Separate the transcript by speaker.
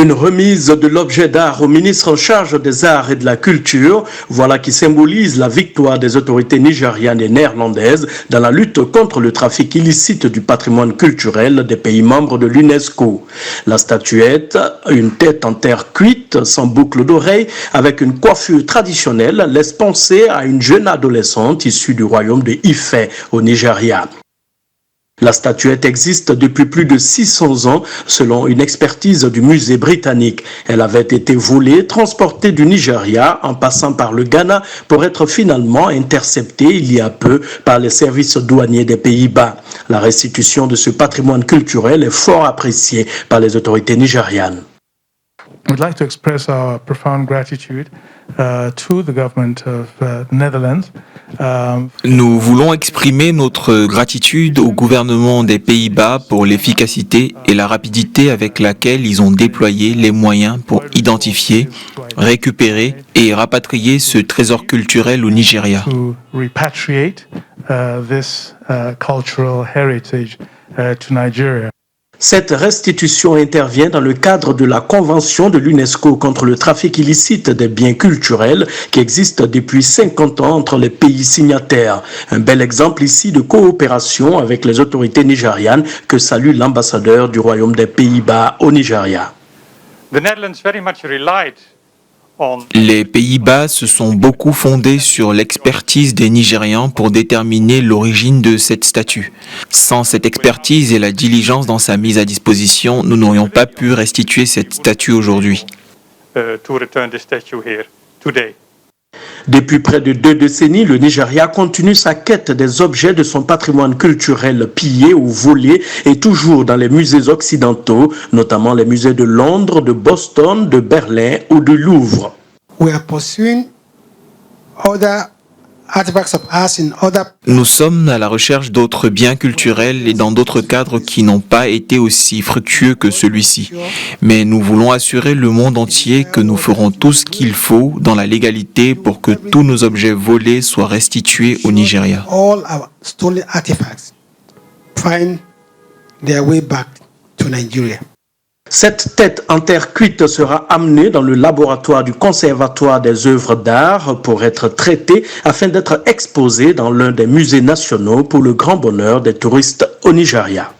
Speaker 1: Une remise de l'objet d'art au ministre en charge des arts et de la culture, voilà qui symbolise la victoire des autorités nigérianes et néerlandaises dans la lutte contre le trafic illicite du patrimoine culturel des pays membres de l'UNESCO. La statuette, une tête en terre cuite, sans boucle d'oreille, avec une coiffure traditionnelle, laisse penser à une jeune adolescente issue du royaume de Ifẹ̀ au Nigeria. La statuette existe depuis plus de 600 ans, selon une expertise du musée britannique. Elle avait été volée, transportée du Nigeria en passant par le Ghana pour être finalement interceptée il y a peu par les services douaniers des Pays-Bas. La restitution de ce patrimoine culturel est fort appréciée par les autorités nigérianes.
Speaker 2: We'd like to express our profound gratitude to the government of the Netherlands.
Speaker 3: Nous voulons exprimer notre gratitude au gouvernement des Pays-Bas pour l'efficacité et la rapidité avec laquelle ils ont déployé les moyens pour identifier, récupérer et rapatrier ce trésor culturel au Nigeria.
Speaker 2: To repatriate this cultural heritage to Nigeria.
Speaker 1: Cette restitution intervient dans le cadre de la Convention de l'UNESCO contre le trafic illicite des biens culturels qui existe depuis 50 ans entre les pays signataires. Un bel exemple ici de coopération avec les autorités nigérianes que salue l'ambassadeur du Royaume des Pays-Bas au Nigeria.
Speaker 3: Les Pays-Bas se sont beaucoup fondés sur l'expertise des Nigérians pour déterminer l'origine de cette statue. Sans cette expertise et la diligence dans sa mise à disposition, nous n'aurions pas pu restituer cette statue aujourd'hui.
Speaker 1: Depuis près de 2 décennies, le Nigeria continue sa quête des objets de son patrimoine culturel pillés ou volés et toujours dans les musées occidentaux, notamment les musées de Londres, de Boston, de Berlin ou du Louvre.
Speaker 3: Nous sommes à la recherche d'autres biens culturels et dans d'autres cadres qui n'ont pas été aussi fructueux que celui-ci. Mais nous voulons assurer le monde entier que nous ferons tout ce qu'il faut dans la légalité pour que tous nos objets volés soient restitués au Nigeria.
Speaker 1: Cette tête en terre cuite sera amenée dans le laboratoire du Conservatoire des œuvres d'art pour être traitée afin d'être exposée dans l'un des musées nationaux pour le grand bonheur des touristes au Nigeria.